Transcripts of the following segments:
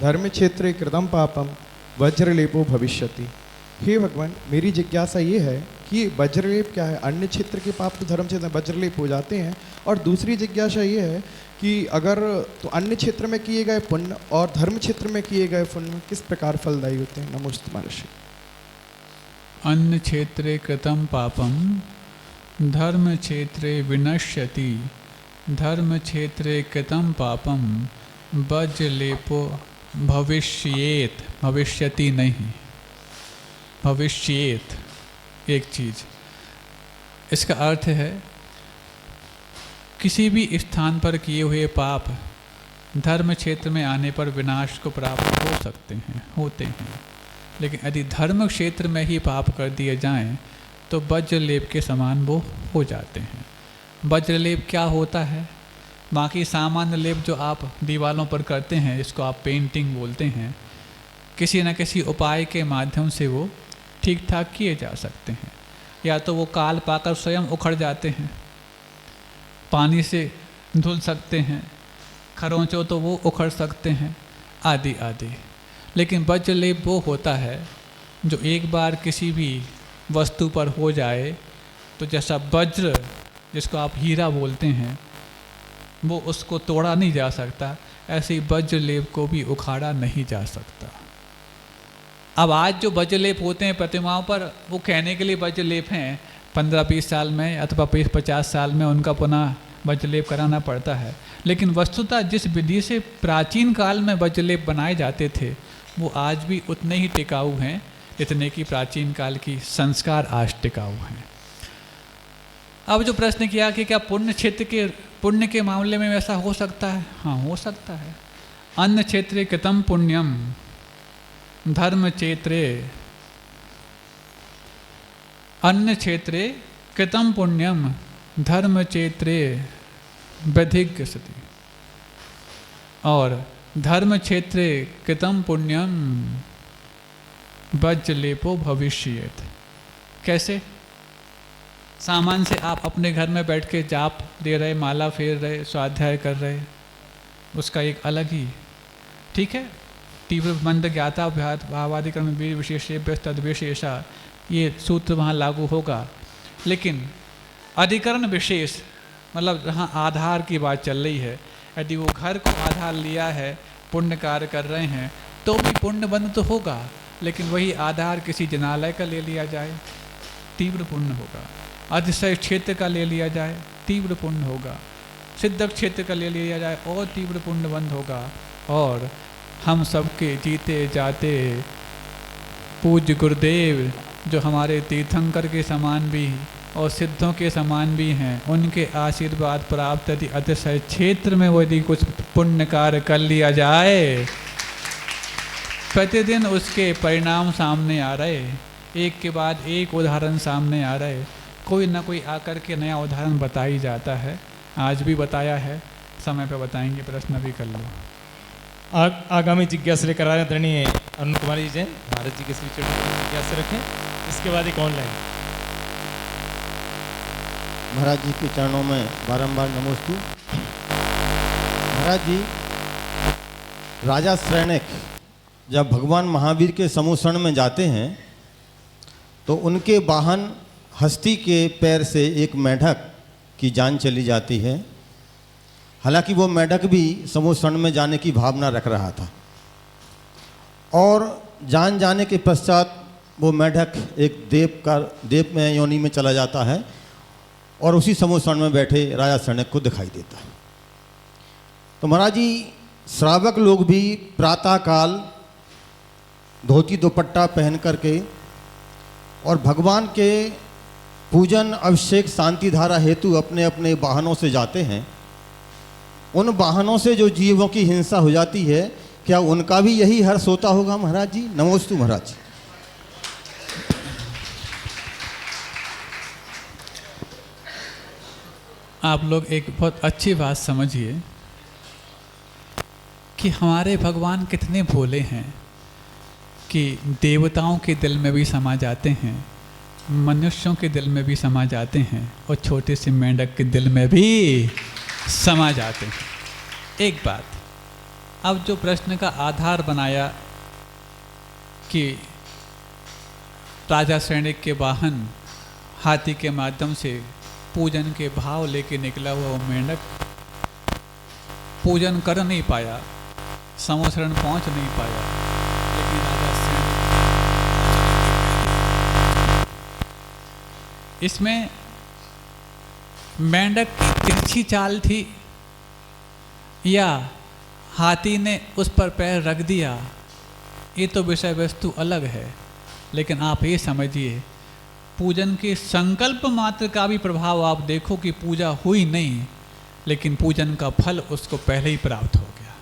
धर्म क्षेत्रे कृतं पापम वज्रलेपो भविष्यति। हे भगवान, मेरी जिज्ञासा ये है कि वज्रलेप क्या है? अन्य क्षेत्र के पाप तो धर्म क्षेत्र में वज्रलेप हो जाते हैं। और दूसरी जिज्ञासा ये है कि अगर तो अन्य क्षेत्र में किए गए पुण्य और धर्म क्षेत्र में किए गए पुण्य किस प्रकार फलदायी होते हैं? नमोस्तु महर्षि। अन्य क्षेत्रे कृतं पापम धर्म क्षेत्रे विनश्यति, धर्म क्षेत्रे कृतं पापम वज्रलेपो भविष्येत। भविष्यति नहीं, भविष्येत एक चीज़। इसका अर्थ है किसी भी स्थान पर किए हुए पाप धर्म क्षेत्र में आने पर विनाश को प्राप्त हो सकते हैं, होते हैं। लेकिन यदि धर्म क्षेत्र में ही पाप कर दिए जाएं तो वज्रलेप के समान वो हो जाते हैं। वज्रलेप क्या होता है? बाकी सामान्य लेप जो आप दीवारों पर करते हैं, इसको आप पेंटिंग बोलते हैं, किसी न किसी उपाय के माध्यम से वो ठीक ठाक किए जा सकते हैं। या तो वो काल पाकर स्वयं उखड़ जाते हैं, पानी से धुल सकते हैं, खरोंचो तो वो उखड़ सकते हैं, आदि आदि। लेकिन वज्रलेप वो होता है जो एक बार किसी भी वस्तु पर हो जाए तो जैसा वज्र, जिसको आप हीरा बोलते हैं, वो उसको तोड़ा नहीं जा सकता, ऐसे ही वज्रलेप को भी उखाड़ा नहीं जा सकता। अब आज जो वज्रलेप होते हैं प्रतिमाओं पर, वो कहने के लिए वज्रलेप हैं, 15-20 साल में अथवा 50 साल में उनका पुनः वज्रलेप कराना पड़ता है। लेकिन वस्तुतः जिस विधि से प्राचीन काल में वज्रलेप बनाए जाते थे वो आज भी उतने ही टिकाऊ हैं जितने कि प्राचीन काल की संस्कार आज टिकाऊ हैं। अब जो प्रश्न किया कि क्या पुण्य क्षेत्र के पुण्य के मामले में ऐसा हो सकता है? हाँ, हो सकता है। अन्य क्षेत्रे कृतं पुण्यम धर्म क्षेत्रे, अन्य क्षेत्रे कृतं पुण्यम धर्म क्षेत्रे विधिग्यसति, और धर्म क्षेत्रे कृतं पुण्यम वज्रलेपो भविष्येत। कैसे? सामान से आप अपने घर में बैठ के जाप दे रहे, माला फेर रहे, स्वाध्याय कर रहे, उसका एक अलग ही, ठीक है, तीव्र मंद ज्ञाता भावादिक्रम वीर विशेषेभ्य तद्विशेषा, ये सूत्र वहाँ लागू होगा। लेकिन अधिकरण विशेष, मतलब जहाँ आधार की बात चल रही है, यदि वो घर को आधार लिया है, पुण्य कार्य कर रहे हैं, तो भी पुण्य बंध तो होगा। लेकिन वही आधार किसी जनालय का ले लिया जाए, तीव्र पुण्य होगा। अतिशय क्षेत्र का ले लिया जाए, तीव्र पुण्य होगा। सिद्धक क्षेत्र का ले लिया जाए और तीव्र पुण्य बंध होगा। और हम सबके जीते जाते पूज्य गुरुदेव जो हमारे तीर्थंकर के समान भी और सिद्धों के समान भी हैं, उनके आशीर्वाद प्राप्त यदि अतिशय क्षेत्र में वो यदि कुछ पुण्य कार्य कर लिया जाए, प्रतिदिन उसके परिणाम सामने आ रहे, एक के बाद एक उदाहरण सामने आ रहे। कोई ना कोई आकर के नया उदाहरण बता ही जाता है। आज भी बताया है, समय पे बताएंगे, प्रश्न भी कर लो। आगामी जिज्ञासा लेकर आ रहे हैं आदरणीय अरुण कुमार जी जैन, भारत जी के श्री चरणों में जिज्ञासा रखें। इसके बाद एक ऑनलाइन। महाराज जी के चरणों में बारंबार नमोस्तु। महाराज जी, राजा श्रेणिक जब भगवान महावीर के समूषण में जाते हैं तो उनके वाहन हस्ती के पैर से एक मेढक की जान चली जाती है। हालांकि वो मेढक भी समूषण में जाने की भावना रख रहा था, और जान जाने के पश्चात वो मेढक एक देव में योनि में चला जाता है और उसी समूषण में बैठे राजा श्रेणिक को दिखाई देता है। तो महाराज जी, श्रावक लोग भी प्रातःकाल धोती दुपट्टा पहन करके और भगवान के पूजन अभिषेक शांति धारा हेतु अपने अपने वाहनों से जाते हैं। उन वाहनों से जो जीवों की हिंसा हो जाती है, क्या उनका भी यही हर्ष होता होगा महाराज जी? नमोस्तु महाराज। आप लोग एक बहुत अच्छी बात समझिए कि हमारे भगवान कितने भोले हैं कि देवताओं के दिल में भी समा जाते हैं, मनुष्यों के दिल में भी समा जाते हैं, और छोटे से मेंढक के दिल में भी समा जाते हैं। एक बात अब जो प्रश्न का आधार बनाया कि राजा सैनिक के वाहन हाथी के माध्यम से पूजन के भाव लेके निकला हुआ वो मेंढक पूजन कर नहीं पाया, समोसरण पहुंच नहीं पाया, लेकिन राजा सैनिक इसमें मेंढक की तिरछी चाल थी या हाथी ने उस पर पैर रख दिया, ये तो विषय वस्तु अलग है। लेकिन आप ये समझिए पूजन के संकल्प मात्र का भी प्रभाव आप देखो कि पूजा हुई नहीं, लेकिन पूजन का फल उसको पहले ही प्राप्त हो गया।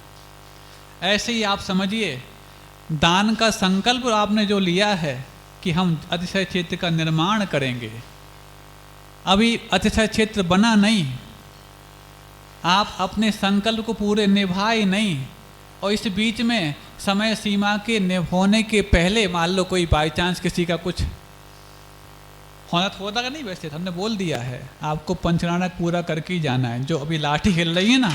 ऐसे ही आप समझिए दान का संकल्प आपने जो लिया है कि हम अतिशय क्षेत्र का निर्माण करेंगे, अभी अतिशय क्षेत्र बना नहीं, आप अपने संकल्प को पूरे निभाए नहीं, और इस बीच में समय सीमा के होने के पहले मान लो कोई बाई चांस किसी का कुछ होना तो होता नहीं, वैसे हमने बोल दिया है आपको पंचराना पूरा करके ही जाना है। जो अभी लाठी हिल रही है ना,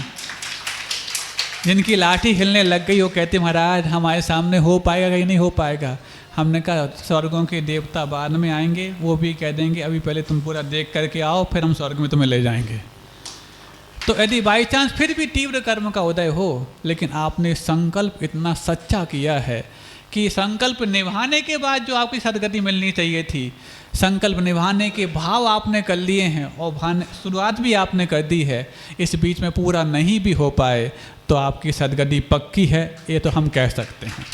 जिनकी लाठी हिलने लग गई वो कहते महाराज हमारे सामने हो पाएगा कि नहीं हो पाएगा। हमने कहा स्वर्गों के देवता बाद में आएंगे, वो भी कह देंगे अभी पहले तुम पूरा देख करके आओ, फिर हम स्वर्ग में तुम्हें ले जाएंगे। तो यदि बाई चांस फिर भी तीव्र कर्म का उदय हो, लेकिन आपने संकल्प इतना सच्चा किया है कि संकल्प निभाने के बाद जो आपकी सदगति मिलनी चाहिए थी, संकल्प निभाने के भाव आपने कर लिए हैं और शुरुआत भी आपने कर दी है, इस बीच में पूरा नहीं भी हो पाए तो आपकी सदगति पक्की है, ये तो हम कह सकते हैं।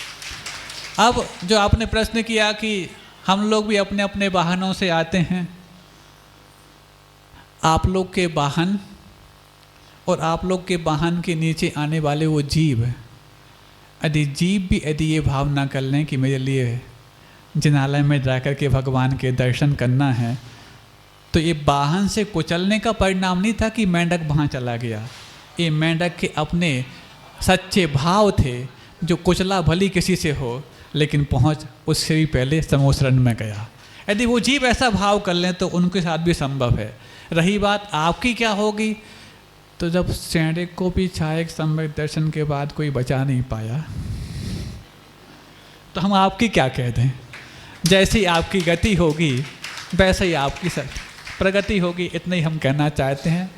अब जो आपने प्रश्न किया कि हम लोग भी अपने अपने वाहनों से आते हैं, आप लोग के वाहन और आप लोग के वाहन के नीचे आने वाले वो जीव, यदि जीव भी यदि ये भाव ना कर लें कि मेरे लिए जिनालय में जाकर के भगवान के दर्शन करना है, तो ये वाहन से कुचलने का परिणाम नहीं था कि मेंढक वहाँ चला गया। ये मेंढक के अपने सच्चे भाव थे, जो कुचला भली किसी से हो लेकिन पहुँच उससे भी पहले समोसरण में गया। यदि वो जीव ऐसा भाव कर लें तो उनके साथ भी संभव है। रही बात आपकी क्या होगी, तो जब सैनिक को भी छायक सम्यक दर्शन के बाद कोई बचा नहीं पाया, तो हम आपकी क्या कह दें। जैसी आपकी गति होगी वैसे ही आपकी प्रगति होगी, इतना ही हम कहना चाहते हैं।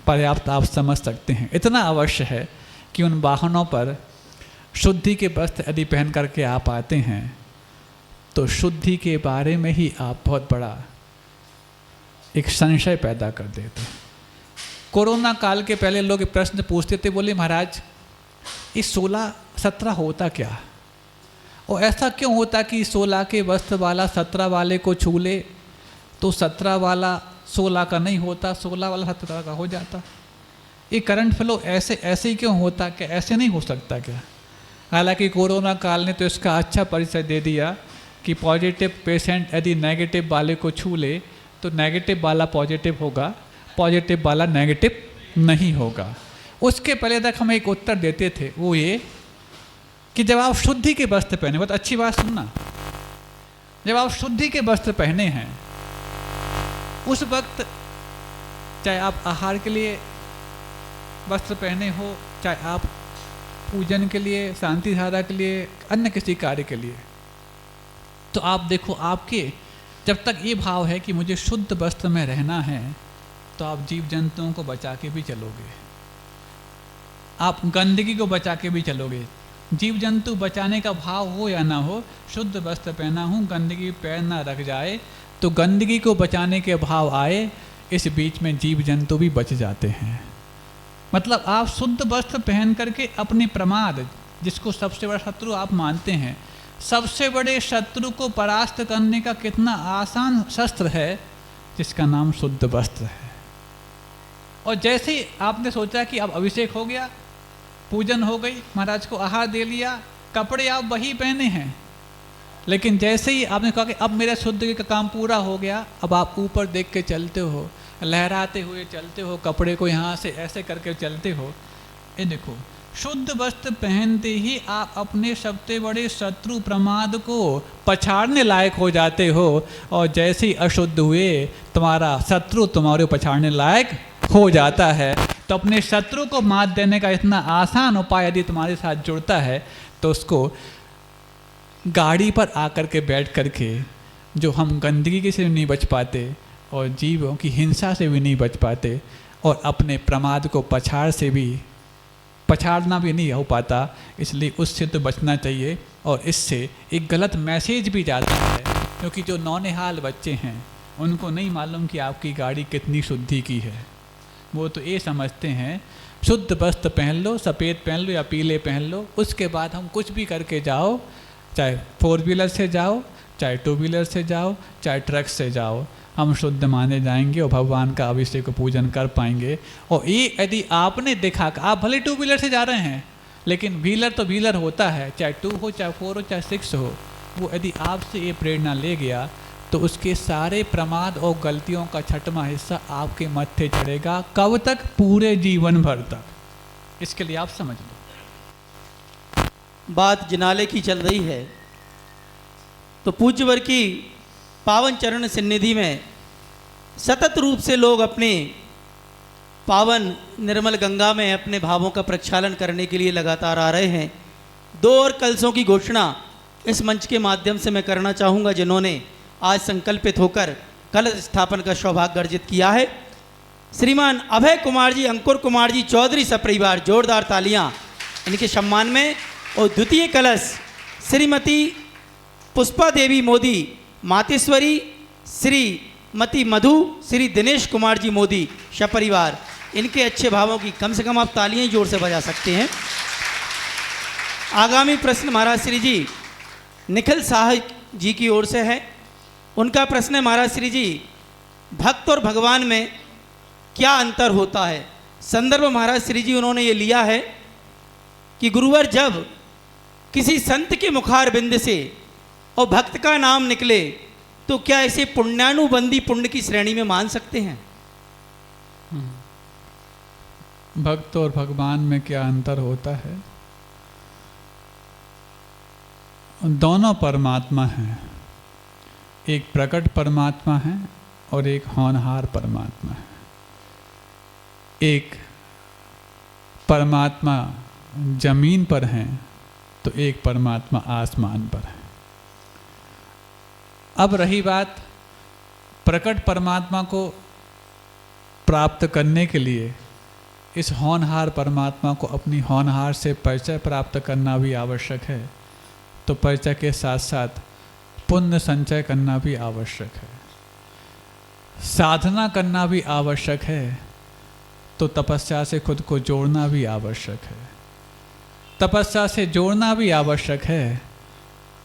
पर्याप्त आप समझ सकते हैं। इतना अवश्य है कि उन वाहनों पर शुद्धि के वस्त्र यदि पहन करके आप आते हैं तो शुद्धि के बारे में ही आप बहुत बड़ा एक संशय पैदा कर देते हैं। कोरोना काल के पहले लोग प्रश्न पूछते थे, बोले महाराज इस 16-17 होता क्या, और ऐसा क्यों होता कि 16 के वस्त्र वाला 17 वाले को छू ले तो 17 वाला 16 का नहीं होता, 16 वाला 17 का हो जाता। ये करंट फ्लो ऐसे ही क्यों होता, क्या ऐसे नहीं हो सकता क्या। हालांकि कोरोना काल ने तो इसका अच्छा परिचय दे दिया कि पॉजिटिव पेशेंट यदि नेगेटिव वाले को छू ले तो नेगेटिव वाला पॉजिटिव होगा, पॉजिटिव वाला नेगेटिव नहीं होगा। उसके पहले तक हम एक उत्तर देते थे, वो ये कि जब आप शुद्धि के वस्त्र पहने, बहुत अच्छी बात सुनना, जब आप शुद्धि के वस्त्र पहने हैं उस वक्त चाहे आप आहार के लिए वस्त्र पहने हो, चाहे आप पूजन के लिए, शांति धारा के लिए, अन्य किसी कार्य के लिए, तो आप देखो आपके जब तक ये भाव है कि मुझे शुद्ध वस्त्र में रहना है तो आप जीव जंतुओं को बचा के भी चलोगे, आप गंदगी को बचा के भी चलोगे। जीव जंतु बचाने का भाव हो या ना हो, शुद्ध वस्त्र पहना हूँ, गंदगी पैर ना रख जाए, तो गंदगी को बचाने के भाव आए, इस बीच में जीव जंतु भी बच जाते हैं। मतलब आप शुद्ध वस्त्र पहन करके अपनी प्रमाद, जिसको सबसे बड़ा शत्रु आप मानते हैं, सबसे बड़े शत्रु को परास्त करने का कितना आसान शस्त्र है जिसका नाम शुद्ध वस्त्र है। और जैसे ही आपने सोचा कि अब अभिषेक हो गया, पूजन हो गई, महाराज को आहार दे लिया, कपड़े आप वही पहने हैं, लेकिन जैसे ही आपने कहा कि अब मेरा शुद्ध का काम पूरा हो गया, अब आप ऊपर देख के चलते हो, लहराते हुए चलते हो, कपड़े को यहाँ से ऐसे करके चलते हो। ये देखो, शुद्ध वस्त्र पहनते ही आप अपने सबसे बड़े शत्रु प्रमाद को पछाड़ने लायक हो जाते हो, और जैसे ही अशुद्ध हुए तुम्हारा शत्रु तुम्हारे पछाड़ने लायक हो जाता है। तो अपने शत्रु को मात देने का इतना आसान उपाय यदि तुम्हारे साथ जुड़ता है तो उसको गाड़ी पर आकर के बैठ करके, जो हम गंदगी से भी नहीं बच पाते और जीवों की हिंसा से भी नहीं बच पाते और अपने प्रमाद को पछाड़ना भी नहीं हो पाता, इसलिए उससे तो बचना चाहिए। और इससे एक गलत मैसेज भी जाता है, क्योंकि जो नौनिहाल बच्चे हैं उनको नहीं मालूम कि आपकी गाड़ी कितनी शुद्धि की है। वो तो ये समझते हैं शुद्ध वस्त्र पहन लो, सफ़ेद पहन लो या पीले पहन लो, उसके बाद हम कुछ भी करके जाओ, चाहे 4 व्हीलर से जाओ, चाहे 2 व्हीलर से जाओ, चाहे ट्रक से जाओ, हम शुद्ध माने जाएंगे और भगवान का अभिषेक को पूजन कर पाएंगे। और ये यदि आपने देखा कि आप भले 2 व्हीलर से जा रहे हैं, लेकिन व्हीलर तो व्हीलर होता है, चाहे 2 हो, चाहे 4 हो, चाहे 6 हो, वो यदि आपसे ये प्रेरणा ले गया तो उसके सारे प्रमाद और गलतियों का छठवां हिस्सा आपके मत्थे चढ़ेगा। कब तक? पूरे जीवन भर तक। इसके लिए आप समझ लो। बात जिनाले की चल रही है तो पूज्यवर की पावन चरण सन्निधि में सतत रूप से लोग अपने पावन निर्मल गंगा में अपने भावों का प्रक्षालन करने के लिए लगातार आ रहे हैं। 2 और कलशों की घोषणा इस मंच के माध्यम से मैं करना चाहूँगा, जिन्होंने आज संकल्पित होकर कलश स्थापन का सौभाग्य अर्जित किया है। श्रीमान अभय कुमार जी, अंकुर कुमार जी चौधरी सपरिवार, जोरदार तालियां इनके सम्मान में। और द्वितीय कलश श्रीमती पुष्पा देवी मोदी मातेश्वरी, श्रीमती मधु, श्री दिनेश कुमार जी मोदी सपरिवार, इनके अच्छे भावों की कम से कम आप तालियां जोर से बजा सकते हैं। आगामी प्रश्न महाराज श्री जी निखिल शाह जी की ओर से है। उनका प्रश्न है, महाराज श्री जी, भक्त और भगवान में क्या अंतर होता है? संदर्भ महाराज श्री जी उन्होंने ये लिया है कि गुरुवर जब किसी संत के मुखार बिंद से और भक्त का नाम निकले तो क्या इसे पुण्यानुबंधी पुण्य की श्रेणी में मान सकते हैं? भक्त और भगवान में क्या अंतर होता है? दोनों परमात्मा हैं, एक प्रकट परमात्मा है और एक होनहार परमात्मा है। एक परमात्मा जमीन पर हैं तो एक परमात्मा आसमान पर है। अब रही बात प्रकट परमात्मा को प्राप्त करने के लिए इस होनहार परमात्मा को अपनी होनहार से परिचय प्राप्त करना भी आवश्यक है, तो परिचय के साथ साथ पुण्य संचय करना भी आवश्यक है, साधना करना भी आवश्यक है, तो तपस्या से खुद को जोड़ना भी आवश्यक है। तपस्या से जोड़ना भी आवश्यक है,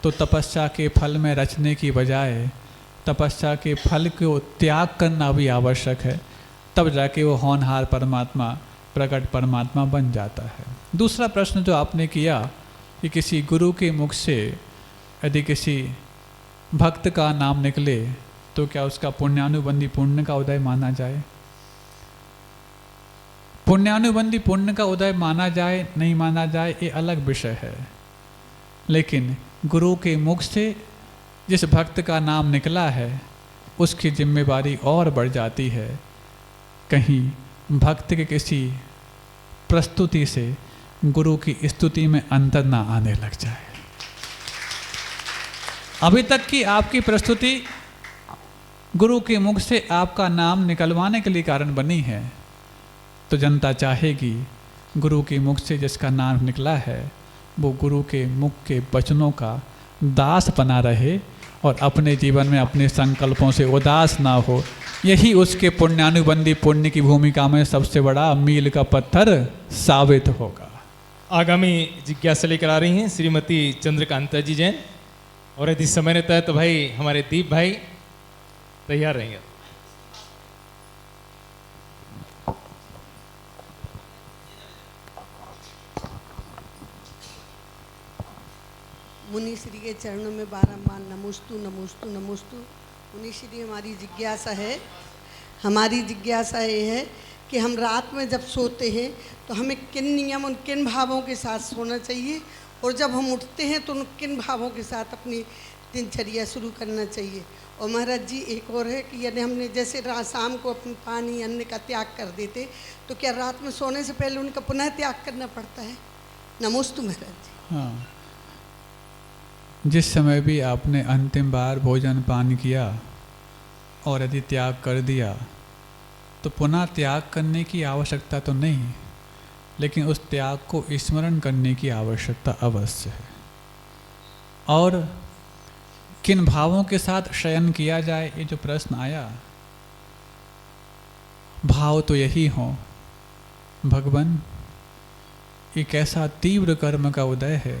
तो तपस्या के फल में रचने की बजाय तपस्या के फल को त्याग करना भी आवश्यक है, तब जाके वो होनहार परमात्मा प्रकट परमात्मा बन जाता है। दूसरा प्रश्न जो आपने किया कि किसी गुरु के मुख से यदि किसी भक्त का नाम निकले तो क्या उसका पुण्यानुबंधी पुण्य का उदय माना जाए? पुण्यानुबंधी पुण्य का उदय माना जाए नहीं माना जाए ये अलग विषय है, लेकिन गुरु के मुख से जिस भक्त का नाम निकला है उसकी जिम्मेवारी और बढ़ जाती है, कहीं भक्त के किसी प्रस्तुति से गुरु की स्तुति में अंतर ना आने लग जाए। अभी तक की आपकी प्रस्तुति गुरु के मुख से आपका नाम निकलवाने के लिए कारण बनी है, तो जनता चाहेगी गुरु के मुख से जिसका नाम निकला है वो गुरु के मुख के वचनों का दास बना रहे और अपने जीवन में अपने संकल्पों से उदास ना हो। यही उसके पुण्यानुबंधी पुण्य की भूमिका में सबसे बड़ा मील का पत्थर साबित होगा। आगामी जिज्ञासा लेकर आ रही हैं श्रीमती चंद्रकांता जी जैन, और यदि समय रहता है तो भाई हमारे दीप भाई तैयार रहेंगे। मुनि श्री के चरणों में बारंबार नमोस्तु नमोस्तु नमोस्तु। मुनि श्री, हमारी जिज्ञासा है, हमारी जिज्ञासा ये है कि हम रात में जब सोते हैं तो हमें किन नियम और किन भावों के साथ सोना चाहिए, और जब हम उठते हैं तो उन किन भावों के साथ अपनी दिनचर्या शुरू करना चाहिए। और महाराज जी एक और है कि यदि हमने जैसे रात शाम को अपनी पानी अन्न का त्याग कर देते तो क्या रात में सोने से पहले उनका पुनः त्याग करना पड़ता है? नमोस्तु महाराज जी। हाँ, जिस समय भी आपने अंतिम बार भोजन पान किया और यदि त्याग कर दिया तो पुनः त्याग करने की आवश्यकता तो नहीं, लेकिन उस त्याग को स्मरण करने की आवश्यकता अवश्य है। और किन भावों के साथ शयन किया जाए, ये जो प्रश्न आया, भाव तो यही हो, भगवान एक ऐसा तीव्र कर्म का उदय है,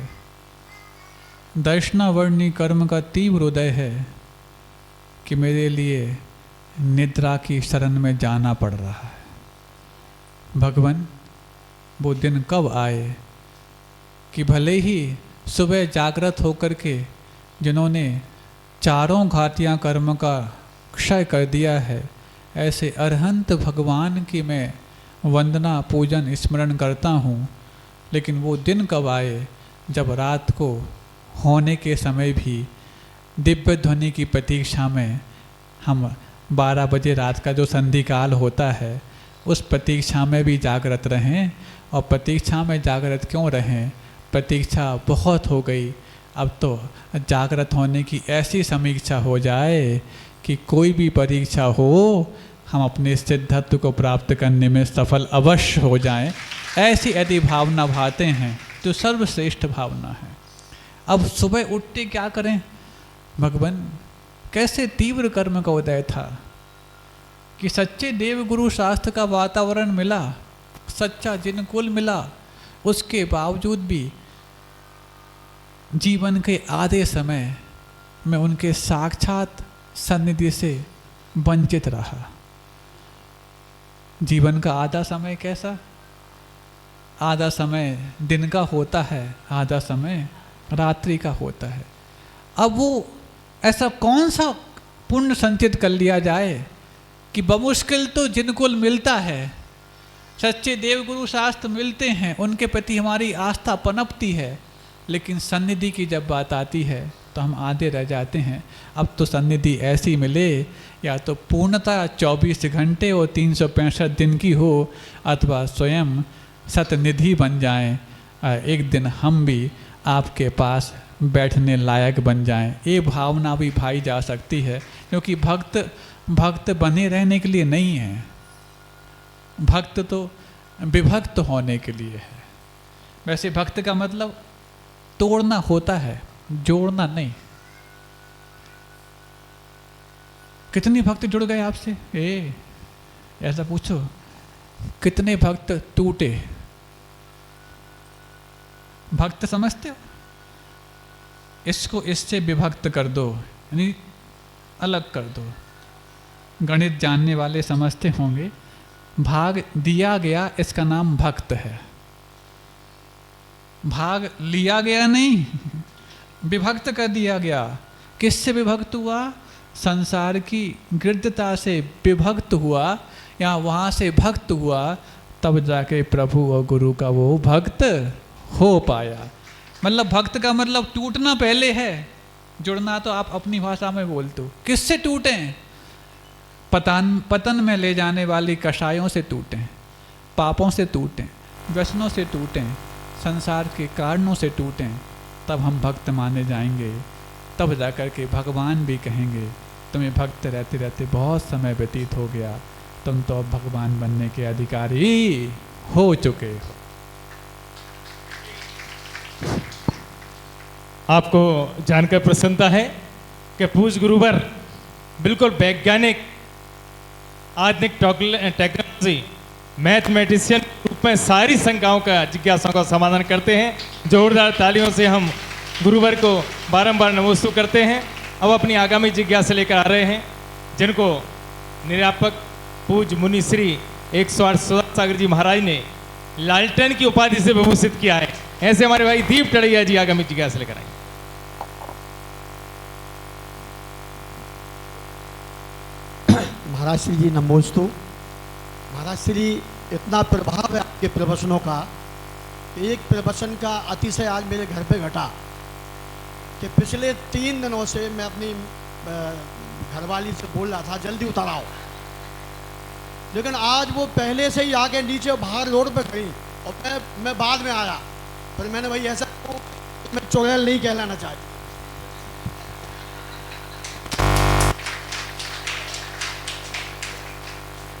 दर्शनावर्णी कर्म का तीव्र उदय है कि मेरे लिए निद्रा की शरण में जाना पड़ रहा है। भगवान वो दिन कब आए कि भले ही सुबह जागृत होकर के जिन्होंने चारों घातियाँ कर्म का क्षय कर दिया है, ऐसे अरहंत भगवान की मैं वंदना पूजन स्मरण करता हूँ, लेकिन वो दिन कब आए जब रात को होने के समय भी दिव्य ध्वनि की प्रतीक्षा में हम 12 बजे रात का जो संधि काल होता है उस प्रतीक्षा में भी जागृत रहें। और प्रतीक्षा में जागृत क्यों रहें? प्रतीक्षा बहुत हो गई, अब तो जागृत होने की ऐसी समीक्षा हो जाए कि कोई भी परीक्षा हो हम अपने सिद्धत्व को प्राप्त करने में सफल अवश्य हो जाएं। ऐसी यदि भावना भाते हैं तो सर्वश्रेष्ठ भावना है। अब सुबह उठते क्या करें? भगवान कैसे तीव्र कर्म का उदय था कि सच्चे देव गुरु शास्त्र का वातावरण मिला, सच्चा जिनकुल मिला, उसके बावजूद भी जीवन के आधे समय में उनके साक्षात सन्निधि से वंचित रहा। जीवन का आधा समय कैसा? आधा समय दिन का होता है, आधा समय रात्रि का होता है। अब वो ऐसा कौन सा पुण्य संचित कर लिया जाए कि बमुश्किल तो जिनको मिलता है, सच्चे देवगुरु शास्त्र मिलते हैं, उनके प्रति हमारी आस्था पनपती है, लेकिन सन्निधि की जब बात आती है तो हम आधे रह जाते हैं। अब तो सन्निधि ऐसी मिले या तो पूर्णतः 24 घंटे और 365 दिन की हो, अथवा स्वयं सतनिधि बन जाएं, एक दिन हम भी आपके पास बैठने लायक बन जाएं। ये भावना भी भाई जा सकती है, क्योंकि भक्त बने रहने के लिए नहीं है, भक्त तो विभक्त होने के लिए है। वैसे भक्त का मतलब तोड़ना होता है, जोड़ना नहीं। कितने भक्त जुड़ गए आपसे? ऐसा पूछो, कितने भक्त टूटे? भक्त समझते हो? इसको इससे विभक्त कर दो, यानी अलग कर दो। गणित जानने वाले समझते होंगे, भाग दिया गया इसका नाम भक्त है, भाग लिया गया नहीं, विभक्त कर दिया गया। किससे विभक्त हुआ? संसार की गृद्धता से विभक्त हुआ, या वहाँ से भक्त हुआ, तब जाके प्रभु और गुरु का वो भक्त हो पाया। मतलब भक्त का मतलब टूटना पहले है, जुड़ना तो आप अपनी भाषा में बोलते हो। किससे टूटे? पतन में ले जाने वाली कषायों से टूटे, पापों से टूटे, व्यसनों से टूटे, संसार के कारणों से टूटे, तब हम भक्त माने जाएंगे। तब जाकर के भगवान भी कहेंगे तुम्हें भक्त रहते रहते बहुत समय व्यतीत हो गया, तुम तो अब भगवान बनने के अधिकारी हो चुके हो। आपको जानकर प्रसन्नता है कि पूज्य गुरुवर बिल्कुल वैज्ञानिक आधुनिक टेक्नोलॉजी मैथमेटिशियन के रूप में सारी शंकाओं का, जिज्ञासाओं का समाधान करते हैं। जोरदार तालियों से हम गुरुवर को बारंबार नमोस्तु करते हैं। अब अपनी आगामी जिज्ञासा लेकर आ रहे हैं, जिनको निरापक पूज्य मुनि श्री 108 सागर जी महाराज ने लालटेन की उपाधि से विभूषित किया है। ऐसे हमारे भाई दीप टड़ैया जी आगामी जिज्ञासा लेकर आए। महाराज श्री जी नमोस्तु। महाराज श्री, इतना प्रभाव है आपके प्रवचनों का, एक प्रवचन का अतिशय आज मेरे घर पे घटा। कि पिछले 3 दिनों से मैं अपनी घरवाली से बोल रहा था जल्दी उतर आओ, लेकिन आज वो पहले से ही आके नीचे बाहर रोड पे खड़ी और मैं बाद में आया। फिर मैंने भाई ऐसा मैं चुड़ैल नहीं कहलाना चाहती।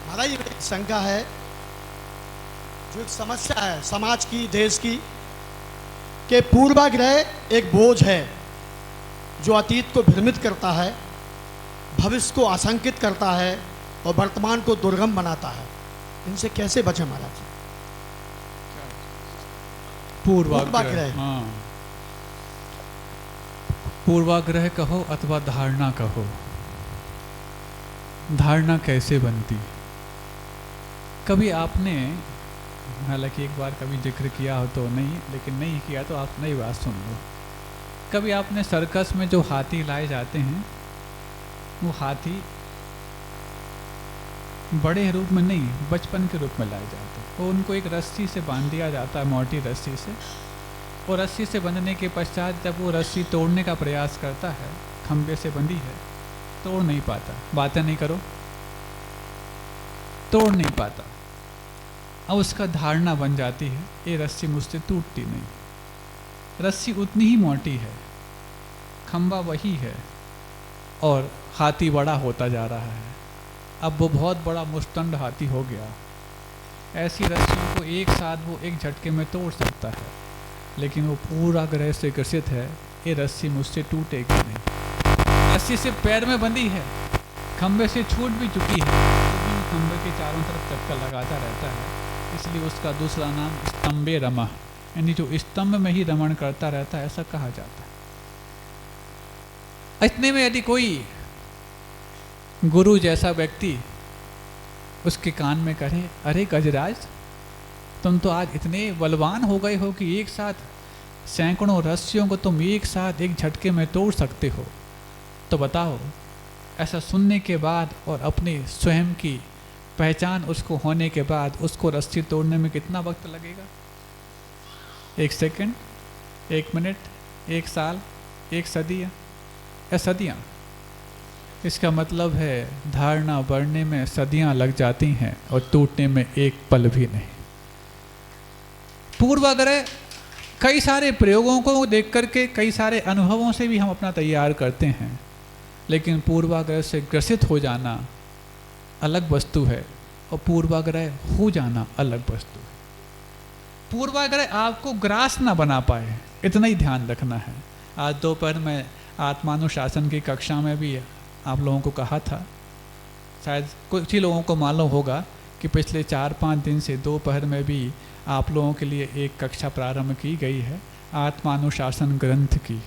महाराज एक शंका है, जो एक समस्या है समाज की, देश की, कि पूर्वाग्रह एक बोझ है जो अतीत को भ्रमित करता है, भविष्य को आशंकित करता है और वर्तमान को दुर्गम बनाता है। इनसे कैसे बचें महाराज? पूर्वाग्रह, हाँ, पूर्वाग्रह कहो अथवा धारणा कहो। धारणा कैसे बनती? कभी आपने, हालांकि एक बार कभी जिक्र किया हो तो नहीं, लेकिन नहीं किया तो आप नई बात सुन लो। कभी आपने सर्कस में जो हाथी लाए जाते हैं, वो हाथी बड़े रूप में नहीं, बचपन के रूप में लाए जाते हैं। वो उनको एक रस्सी से बांध दिया जाता है, मोटी रस्सी से, और रस्सी से बंधने के पश्चात जब वो रस्सी तोड़ने का प्रयास करता है, खंबे से बंधी है, तोड़ नहीं पाता। बातें नहीं करो, तोड़ नहीं पाता। अब उसका धारणा बन जाती है, ये रस्सी मुझसे टूटती नहीं। रस्सी उतनी ही मोटी है, खंबा वही है, और हाथी बड़ा होता जा रहा है। अब वो बहुत बड़ा मुस्तंड हाथी हो गया। ऐसी रस्सियों को एक साथ वो एक झटके में तोड़ सकता है, लेकिन वो पूरा ग्रह से ग्रसित है, ये रस्सी मुझसे टूटेगी नहीं। रस्सी से पैर में बंधी है, खंबे से छूट भी चुकी है, तो भी खंबे के चारों तरफ चक्कर लगाता रहता है। इसलिए उसका दूसरा नाम स्तंभे रमा, यानी जो स्तंभ में ही रमण करता रहता है, ऐसा कहा जाता है। इतने में यदि कोई गुरु जैसा व्यक्ति उसके कान में कहे, अरे गजराज, तुम तो आज इतने बलवान हो गए हो कि एक साथ सैकड़ों रस्सियों को तुम एक साथ एक झटके में तोड़ सकते हो, तो बताओ, ऐसा सुनने के बाद और अपने स्वयं की पहचान उसको होने के बाद उसको रस्सी तोड़ने में कितना वक्त लगेगा? 1 सेकंड, 1 मिनट, 1 साल, 1 सदी या सदियाँ? इसका मतलब है धारणा बढ़ने में सदियाँ लग जाती हैं और टूटने में एक पल भी नहीं। पूर्वाग्रह कई सारे प्रयोगों को देख करके, कई सारे अनुभवों से भी हम अपना तैयार करते हैं, लेकिन पूर्वाग्रह से ग्रसित हो जाना अलग वस्तु है और पूर्वाग्रह हो जाना अलग वस्तु है। पूर्वाग्रह आपको ग्रास ना बना पाए, इतना ही ध्यान रखना है। आज दोपहर में आत्मानुशासन की कक्षा में भी आप लोगों को कहा था, शायद कुछ ही लोगों को मालूम होगा कि पिछले 4-5 दिन से दोपहर में भी आप लोगों के लिए एक कक्षा प्रारंभ की गई है आत्मानुशासन ग्रंथ की।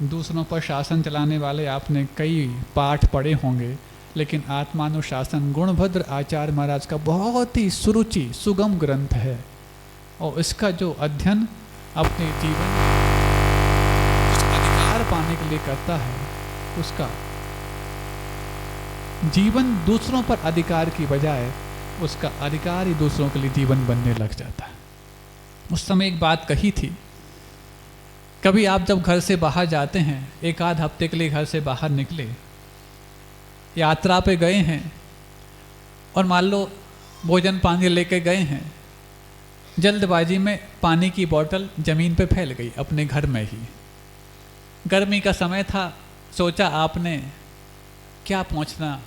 दूसरों पर शासन चलाने वाले आपने कई पाठ पढ़े होंगे, लेकिन आत्मानुशासन गुणभद्र आचार्य महाराज का बहुत ही सुरुचि सुगम ग्रंथ है, और इसका जो अध्ययन अपने जीवन उस अधिकार पाने के लिए करता है, उसका जीवन दूसरों पर अधिकार की बजाय उसका अधिकार ही दूसरों के लिए जीवन बनने लग जाता है। उस समय एक बात कही थी, कभी आप जब घर से बाहर जाते हैं, 1 आध हफ्ते के लिए घर से बाहर निकले, यात्रा पे गए हैं, और मान लो भोजन पानी लेके गए हैं, जल्दबाजी में पानी की बोतल ज़मीन पे फैल गई अपने घर में ही। गर्मी का समय था, सोचा आपने क्या पहुंचना,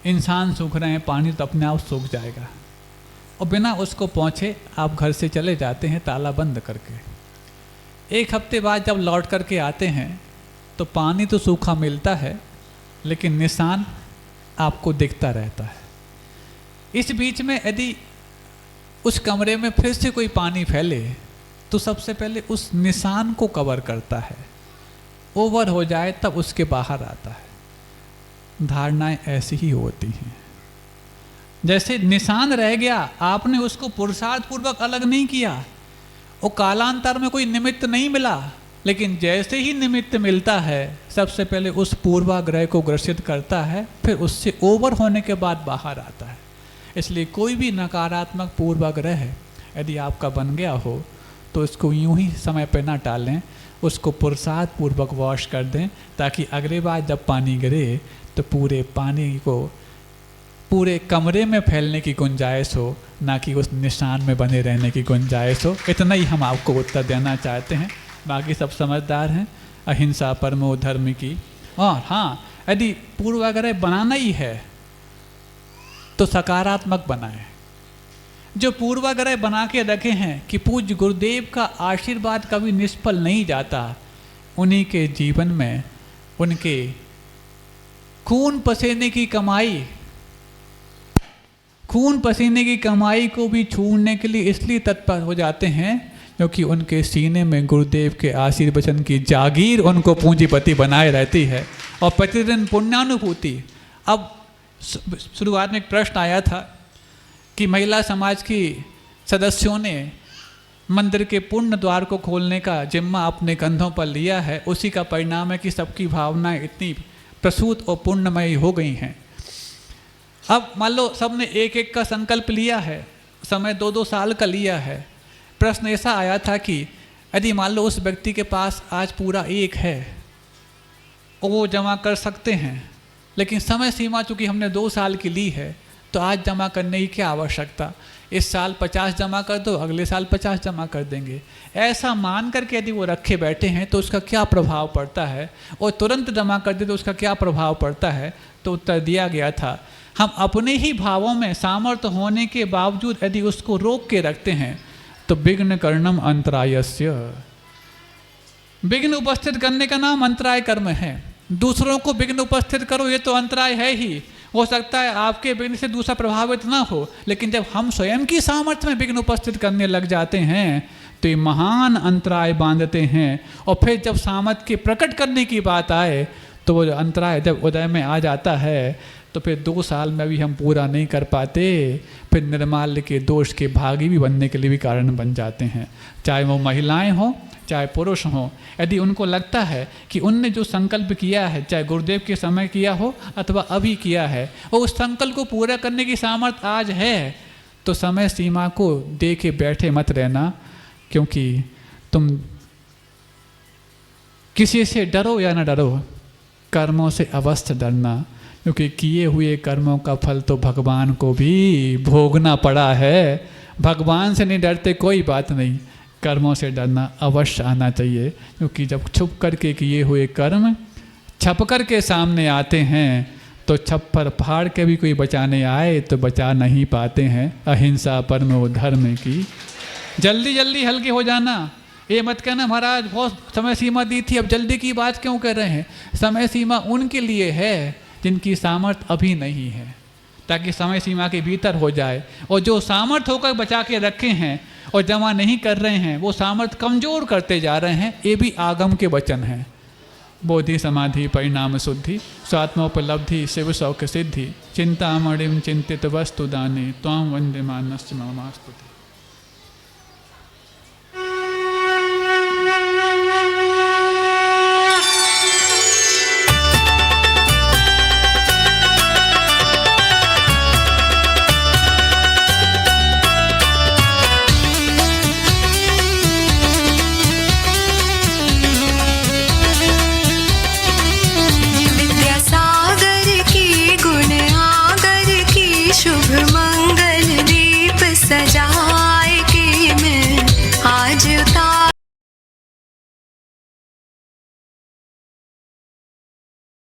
इंसान सूख रहे हैं, पानी तो अपने आप सूख जाएगा, और बिना उसको पहुँचे आप घर से चले जाते हैं ताला बंद करके। 1 हफ्ते बाद जब लौट करके आते हैं तो पानी तो सूखा मिलता है, लेकिन निशान आपको दिखता रहता है। इस बीच में यदि उस कमरे में फिर से कोई पानी फैले तो सबसे पहले उस निशान को कवर करता है, ओवर हो जाए तब उसके बाहर आता है। धारणाएं ऐसी ही होती हैं, जैसे निशान रह गया, आपने उसको पुरुषार्थ पूर्वक अलग नहीं किया, वो कालांतर में कोई निमित्त नहीं मिला, लेकिन जैसे ही निमित्त मिलता है सबसे पहले उस पूर्वाग्रह को ग्रसित करता है, फिर उससे ओवर होने के बाद बाहर आता है। इसलिए कोई भी नकारात्मक पूर्वाग्रह यदि आपका बन गया हो तो इसको यूं ही समय पर ना टालें, उसको पुरुषार्थ पूर्वक वॉश कर दें, ताकि अगले बार जब पानी गिरे तो पूरे पानी को पूरे कमरे में फैलने की गुंजाइश हो, ना कि उस निशान में बने रहने की गुंजाइश हो। इतना ही हम आपको उत्तर देना चाहते हैं, बाकी सब समझदार हैं। अहिंसा परमो धर्म की। और हाँ, यदि पूर्वाग्रह बनाना ही है तो सकारात्मक बनाएं। जो पूर्वाग्रह बना के रखे हैं कि पूज्य गुरुदेव का आशीर्वाद कभी निष्फल नहीं जाता, उन्हीं के जीवन में उनके खून पसीने की कमाई को भी छूने के लिए इसलिए तत्पर हो जाते हैं क्योंकि उनके सीने में गुरुदेव के आशीर्वचन की जागीर उनको पूंजीपति बनाए रहती है और प्रतिदिन पुण्यानुभूति। अब शुरुआत में एक प्रश्न आया था कि महिला समाज की सदस्यों ने मंदिर के पुण्य द्वार को खोलने का जिम्मा अपने कंधों पर लिया है, उसी का परिणाम है कि सबकी भावनाएं इतनी प्रसूत और पुण्यमयी हो गई हैं। अब मान लो सबने एक एक का संकल्प लिया है, समय 2-2 साल का लिया है। प्रश्न ऐसा आया था कि यदि मान लो उस व्यक्ति के पास आज पूरा 1 है और वो जमा कर सकते हैं, लेकिन समय सीमा चूँकि हमने 2 साल की ली है तो आज जमा करने की क्या आवश्यकता, इस साल 50 जमा कर दो, अगले साल 50 जमा कर देंगे, ऐसा मान करके यदि वो रखे बैठे हैं तो उसका क्या प्रभाव पड़ता है, और तुरंत जमा कर दे तो उसका क्या प्रभाव पड़ता है। तो उत्तर दिया गया था, हम अपने ही भावों में सामर्थ्य होने के बावजूद यदि उसको रोक के रखते हैं तो विघ्न कर्णम अंतरायस्य। विघ्न उपस्थित करने का नाम अंतराय कर्म है। दूसरों को विघ्न उपस्थित करो, ये तो अंतराय है ही। हो सकता है आपके विघ्न से दूसरा प्रभावित ना हो, लेकिन जब हम स्वयं की सामर्थ्य में विघ्न उपस्थित करने लग जाते हैं तो ये महान अंतराय बांधते हैं। और फिर जब सामर्थ्य के प्रकट करने की बात आए तो वो अंतराय जब उदय में आ जाता है तो फिर 2 साल में भी हम पूरा नहीं कर पाते, फिर निर्माल्य के दोष के भागी भी बनने के लिए भी कारण बन जाते हैं। चाहे वो महिलाएं हों चाहे पुरुष हों, यदि उनको लगता है कि उनने जो संकल्प किया है, चाहे गुरुदेव के समय किया हो अथवा अभी किया है, और उस संकल्प को पूरा करने की सामर्थ्य आज है, तो समय सीमा को देखे बैठे मत रहना, क्योंकि तुम किसी से डरो या न डरो, कर्मों से अवश्य डरना, क्योंकि किए हुए कर्मों का फल तो भगवान को भी भोगना पड़ा है। भगवान से नहीं डरते कोई बात नहीं, कर्मों से डरना अवश्य आना चाहिए, क्योंकि जब छुप करके किए हुए कर्म छप कर के सामने आते हैं तो छप्पर फाड़ के भी कोई बचाने आए तो बचा नहीं पाते हैं। अहिंसा परमो धर्म की। जल्दी जल्दी हल्के हो जाना, ये मत कहना महाराज बहुत समय सीमा दी थी, अब जल्दी की बात क्यों कर रहे हैं। समय सीमा उनके लिए है जिनकी सामर्थ्य अभी नहीं है, ताकि समय सीमा के भीतर हो जाए। और जो सामर्थ्य होकर बचा के रखे हैं और जमा नहीं कर रहे हैं, वो सामर्थ्य कमजोर करते जा रहे हैं। ये भी आगम के वचन हैं। बोधि समाधि परिणाम शुद्धि स्वात्मोपलब्धि शिव सौख्य सिद्धि चिंतामणिम चिंतित वस्तु दाने त्वां वंदे मानस्य ममास्तुते।